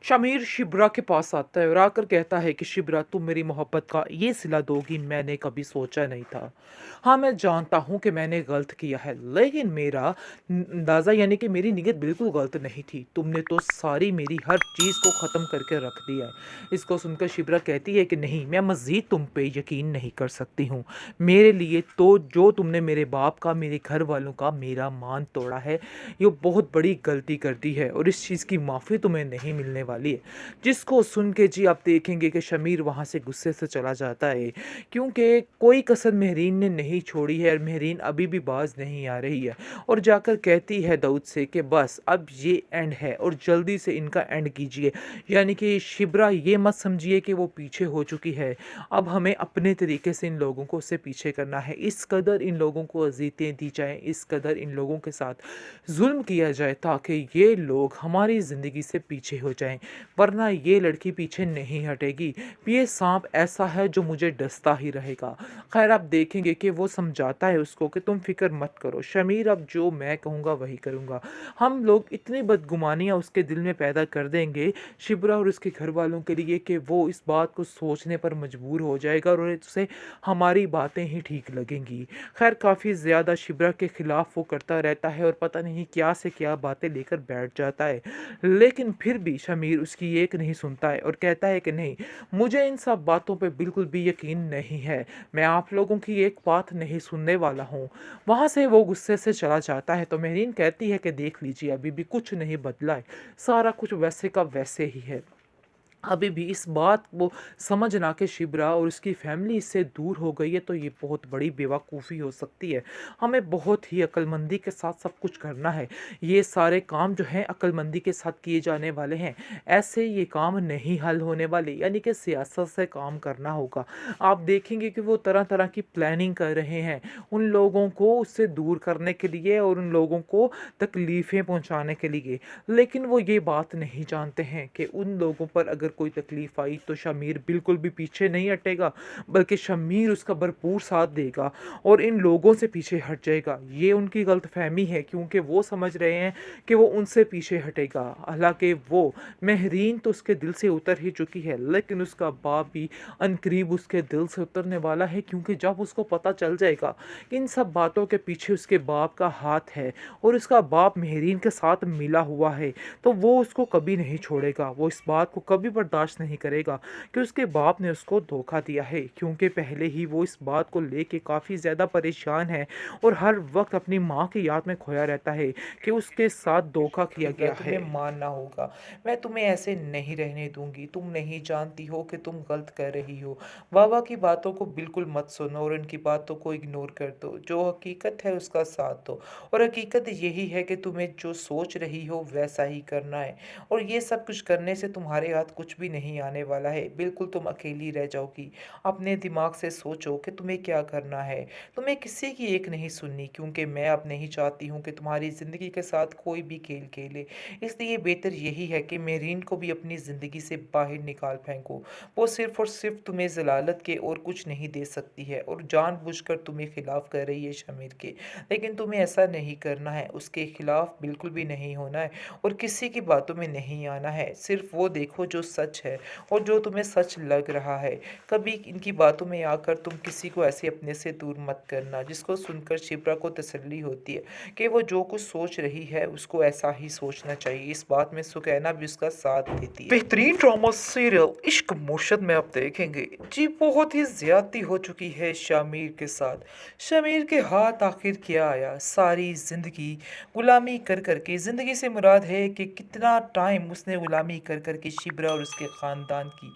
शमीर शिब्रा के पास आता है और आकर कहता है कि शिब्रा तुम मेरी मोहब्बत का ये सिला दोगी, मैंने कभी सोचा नहीं था। हाँ, मैं जानता हूँ कि मैंने गलत किया है, लेकिन मेरा अंदाज़ा यानी कि मेरी नीयत बिल्कुल गलत नहीं थी। तुमने तो सारी मेरी हर चीज़ को ख़त्म करके रख दिया है। इसको सुनकर शिब्रा कहती है कि नहीं, मैं मज़ीद तुम पे यकीन नहीं कर सकती हूँ। मेरे लिए तो जो तुमने मेरे बाप का, मेरे घर वालों का, मेरा मान तोड़ा है, ये बहुत बड़ी गलती कर दी है और इस चीज़ की माफ़ी तुम्हें नहीं मिलने वाली है। जिसको सुन के जी आप देखेंगे कि शमीर वहाँ से गुस्से से चला जाता है, क्योंकि कोई कसर मेहरीन ने नहीं छोड़ी है और मेहरीन अभी भी बाज नहीं आ रही है और जाकर कहती है दाऊद से कि बस अब ये एंड है और जल्दी से इनका एंड कीजिए। यानी कि शिब्रा ये मत समझिए कि वो पीछे हो चुकी है, अब हमें अपने तरीके से इन लोगों को उससे पीछे करना है। इस कदर इन लोगों को अज़ियतें दी जाएँ, इस कदर इन लोगों के साथ ज़ुल्म किया जाए ताकि ये लोग हमारी ज़िंदगी से पीछे हो जाएँ, वरना ये लड़की पीछे नहीं हटेगी। ये सांप ऐसा है जो मुझे डसता ही रहेगा। खैर आप देखेंगे कि वो समझाता है उसको कि तुम फ़िक्र मत करो शमीर, अब जो मैं कहूँगा वही करूँगा। हम लोग इतनी बदगुमानियाँ उसके दिल में पैदा कर देंगे शिब्रा और उसके घर वालों के लिए कि वो इस बात को सोचने पर मजबूर हो जाएगा और उसे हमारी बातें ही ठीक लगेंगी। खैर काफ़ी ज़्यादा शिब्रा के ख़िलाफ़ वो करता रहता है और पता नहीं क्या से क्या बातें लेकर बैठ जाता है, लेकिन फिर भी शमीर उसकी एक नहीं सुनता है और कहता है कि नहीं, मुझे इन सब बातों पे बिल्कुल भी यकीन नहीं है, मैं आप लोगों की एक बात नहीं सुनने वाला हूँ। वहाँ से वो गुस्से से चला जाता है तो मेहरीन कहती है कि देख लीजिए अभी भी कुछ नहीं बदला है, सारा कुछ वैसे का वैसे ही है। अभी भी इस बात को समझ ना के शिब्रा और उसकी फैमिली इससे दूर हो गई है तो ये बहुत बड़ी बेवकूफ़ी हो सकती है। हमें बहुत ही अक्लमंदी के साथ सब कुछ करना है। ये सारे काम जो हैं अक्लमंदी के साथ किए जाने वाले हैं। ऐसे ये काम नहीं हल होने वाले, यानी कि सियासत से काम करना होगा। आप देखेंगे कि वो तरह-तरह की प्लानिंग कर रहे हैं उन लोगों को उससे दूर करने के लिए और उन लोगों को तकलीफ़ें पहुँचाने के लिए। लेकिन वो ये बात नहीं जानते हैं कि उन लोगों पर अगर कोई तकलीफ़ आई तो शमीर बिल्कुल भी पीछे नहीं हटेगा, बल्कि शमीर उसका भरपूर साथ देगा और इन लोगों से पीछे हट जाएगा। ये उनकी गलतफ़हमी है क्योंकि वो समझ रहे हैं कि वो उनसे पीछे हटेगा। हालाँकि वो मेहरीन तो उसके दिल से उतर ही चुकी है, लेकिन उसका बाप भी अनकरीब उसके दिल से उतरने वाला है, क्योंकि जब उसको पता चल जाएगा कि इन सब बातों के पीछे उसके बाप का हाथ है और उसका बाप मेहरीन के साथ मिला हुआ है, तो वो उसको कभी नहीं छोड़ेगा। वो इस बात को कभी बर्दाश्त नहीं करेगा कि उसके बाप ने उसको धोखा दिया है, क्योंकि पहले ही वो इस बात को लेके काफ़ी ज़्यादा परेशान है और हर वक्त अपनी माँ की याद में खोया रहता है कि उसके साथ धोखा किया गया है। तुम्हें मानना होगा, मैं तुम्हें ऐसे नहीं रहने दूंगी, तुम नहीं जानती हो कि तुम गलत कर रही हो। बाबा की बातों को बिल्कुल मत सुनो और उनकी बातों को इग्नोर कर दो, जो हकीकत है उसका साथ दो और हकीकत यही है कि तुम्हें जो सोच रही हो वैसा ही करना है और ये सब कुछ करने से तुम्हारे हाथ कुछ भी नहीं आने वाला है, बिल्कुल तुम अकेली रह जाओगी। अपने दिमाग से सोचो कि तुम्हें क्या करना है, तुम्हें किसी की एक नहीं सुननी, क्योंकि मैं अब नहीं चाहती हूँ कि तुम्हारी ज़िंदगी के साथ कोई भी खेल खेले। इसलिए बेहतर यही है कि मेरीन को भी अपनी ज़िंदगी से बाहर निकाल फेंको। वो सिर्फ़ और सिर्फ़ तुम्हें ज़लालत के और कुछ नहीं दे सकती है और जानबूझकर तुम्हें खिलाफ़ कर रही है शमीर के। लेकिन तुम्हें ऐसा नहीं करना है, उसके खिलाफ़ बिल्कुल भी नहीं होना है और किसी की बातों में नहीं आना है। सिर्फ़ वो देखो जो सच है और जो तुम्हें सच लग रहा है। कभी इनकी बातों में आकर तुम किसी को ऐसे अपने से दूर मत करना। जिसको सुनकर शिप्रा को तसल्ली होती है कि वो जो कुछ सोच रही है उसको ऐसा ही सोचना चाहिए। इस बात में सुकैना भी उसका साथ देती है। बेहतरीन ड्रामा सीरियल इश्क मोशन में आप देखेंगे जी बहुत ही ज्यादती हो चुकी है शामिर के साथ। शमीर के हाथ आखिर क्या आया, सारी ज़िंदगी गुलामी कर कर के, ज़िंदगी से मुराद है कि कितना टाइम उसने गुलामी कर कर के शिब्रा और उसके ख़ानदान की।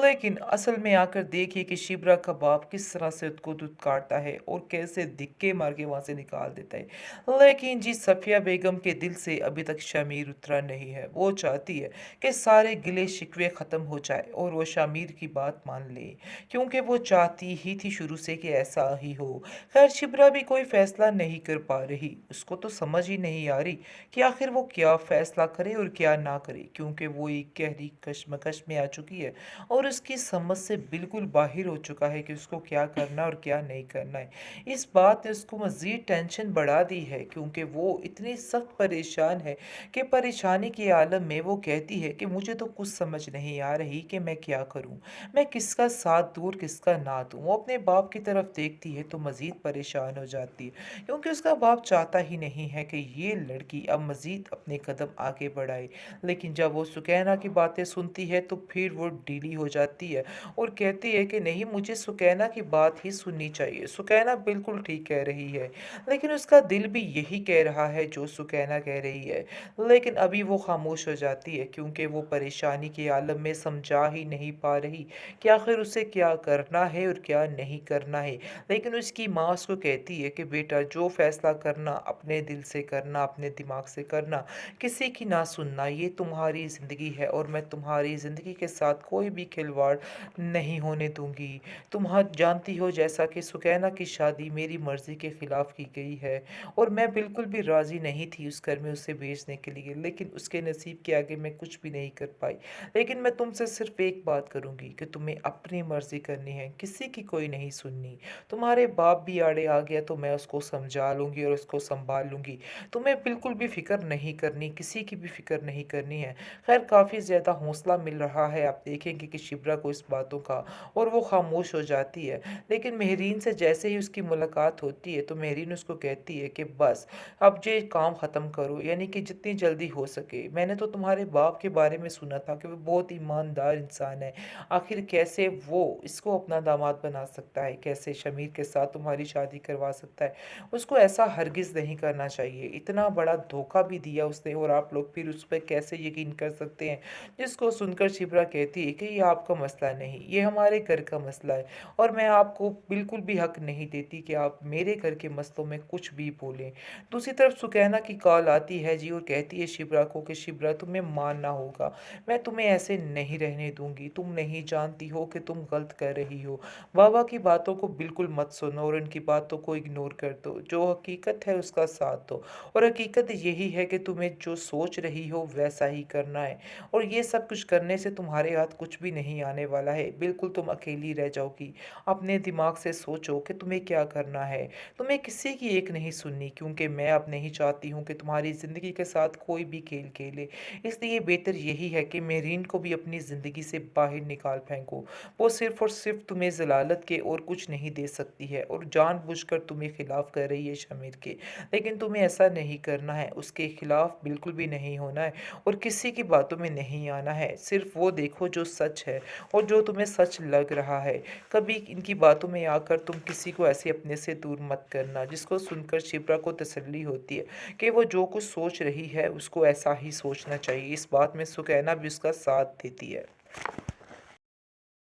लेकिन असल में आकर देखिए कि शिब्रा का बाप किस तरह से उसको दूध काटता है और कैसे धिक्के मार के वहाँ से निकाल देता है। लेकिन जी सफ़िया बेगम के दिल से अभी तक शमीर उतरा नहीं है। वो चाहती है कि सारे गिले शिकवे ख़त्म हो जाए और वो शमीर की बात मान ले, क्योंकि वो चाहती ही थी शुरू से कि ऐसा ही हो। खैर शिब्रा भी कोई फैसला नहीं कर पा रही, उसको तो समझ ही नहीं आ रही कि आखिर वो क्या फैसला करे और क्या ना करे, क्योंकि वो एक गहरी कश्मकश कश्मकश में आ चुकी है और उसकी समझ से बिल्कुल बाहर हो चुका है कि उसको क्या करना और क्या नहीं करना है। इस बात ने उसको मज़ीद टेंशन बढ़ा दी है, क्योंकि वो इतनी सख्त परेशान है कि परेशानी के आलम में वो कहती है कि मुझे तो कुछ समझ नहीं आ रही कि मैं क्या करूं, मैं किसका साथ दूं और किसका ना दूं। वो अपने बाप की तरफ देखती है तो मज़ीद परेशान हो जाती है, क्योंकि उसका बाप चाहता ही नहीं है कि ये लड़की अब मज़ीद अपने कदम आगे बढ़ाए। लेकिन जब वो सुकैना की बातें सुनती है तो फिर वो ढीली हो जाती है और कहती है कि नहीं, मुझे सुकैना की बात ही सुननी चाहिए, सुकैना बिल्कुल ठीक कह रही है। लेकिन उसका दिल भी यही कह रहा है जो सुकैना कह रही है। लेकिन अभी वो खामोश हो जाती है, क्योंकि वो परेशानी के आलम में समझा ही नहीं पा रही कि आखिर उसे क्या करना है और क्या नहीं करना है। लेकिन उसकी माँ उसको कहती है कि बेटा, जो फैसला करना अपने दिल से करना, अपने दिमाग से करना, किसी की ना सुनना। ये तुम्हारी ज़िंदगी है और मैं तुम्हारी ज़िंदगी के साथ कोई भी खिलवाड़ नहीं होने दूंगी। तुम जानती हो जैसा कि सुकैना की शादी मेरी मर्ज़ी के ख़िलाफ़ की गई है और मैं बिल्कुल भी राज़ी नहीं थी उस घर में उसे भेजने के लिए, लेकिन उसके नसीब के आगे मैं कुछ भी नहीं कर पाई। लेकिन मैं तुमसे सिर्फ एक बात करूंगी कि तुम्हें अपनी मर्जी करनी है, किसी की कोई नहीं सुननी। तुम्हारे बाप भी आड़े आ गया तो मैं उसको समझा लूंगी और उसको संभाल लूंगी। तुम्हें बिल्कुल भी फिक्र नहीं करनी, किसी की भी फिक्र नहीं करनी है। खैर, काफ़ी ज़्यादा हौसला मिल रहा है, आप देखेंगे कि शिब्रा को इस बातों का, और वो खामोश हो जाती है। लेकिन मेहरीन से जैसे ही उसकी मुलाकात होती है तो मेहरीन उसको कहती है कि बस अब ये काम ख़त्म करो, यानी कि जितनी जल्दी हो सके। मैंने तो तुम्हारे बाप के बारे में सुना था कि वो बहुत ईमानदार इंसान है। आखिर कैसे वो इसको अपना दामाद बना सकता है, कैसे शमीर के साथ तुम्हारी शादी करवा सकता है। उसको ऐसा हरगिज़ नहीं करना चाहिए। इतना बड़ा धोखा भी दिया उसने और आप लोग फिर उस पर कैसे यकीन कर सकते हैं। जिसको सुनकर शिप्रा कहती है कि ये आपका मसला नहीं, ये हमारे घर का मसला है और मैं आपको बिल्कुल भी हक नहीं देती कि आप मेरे घर के मसलों में कुछ भी बोलें। दूसरी तरफ सुकैना की कॉल आती है जी और कहती है शिप्रा को कि शिप्रा, तुम्हें मानना होगा, मैं तुम्हें ऐसे नहीं रहने दूंगी। तुम नहीं जानती हो कि तुम गलत कर रही हो। बाबा की बातों को बिल्कुल मत सुनो और उनकी बातों को इग्नोर कर दो। जो हकीकत है उसका साथ दो, और हकीकत यही है कि तुम्हें जो सोच रही हो वैसा ही करना है। और ये सब कुछ करने से तुम्हारे हाथ कुछ भी नहीं आने वाला है, बिल्कुल तुम अकेली रह जाओगी। अपने दिमाग से सोचो कि तुम्हें क्या करना है। तुम्हें किसी की एक नहीं सुननी, क्योंकि मैं अब नहीं चाहती हूँ कि तुम्हारी ज़िंदगी के साथ कोई भी खेल खेले। इसलिए बेहतर यही है कि मेरीन को भी अपनी ज़िंदगी से बाहर निकाल फेंको। वो सिर्फ़ और सिर्फ़ तुम्हें ज़लालत के और कुछ नहीं दे सकती है और जानबूझकर तुम्हें खिलाफ़ कर रही है शमीर के। लेकिन तुम्हें ऐसा नहीं करना है, उसके खिलाफ़ बिल्कुल भी नहीं होना है और किसी की बातों में नहीं आना है। सिर्फ़ वो देखो जो सच है और जो तुम्हें सच लग रहा है। कभी इनकी बातों में आकर तुम किसी को ऐसे अपने से दूर मत करना। जिसको सुनकर शिप्रा को तसल्ली होती है कि वो जो कुछ सोच रही है उसको ऐसा ही सोचना चाहिए। इस बात में सुकैना भी उसका साथ देती है।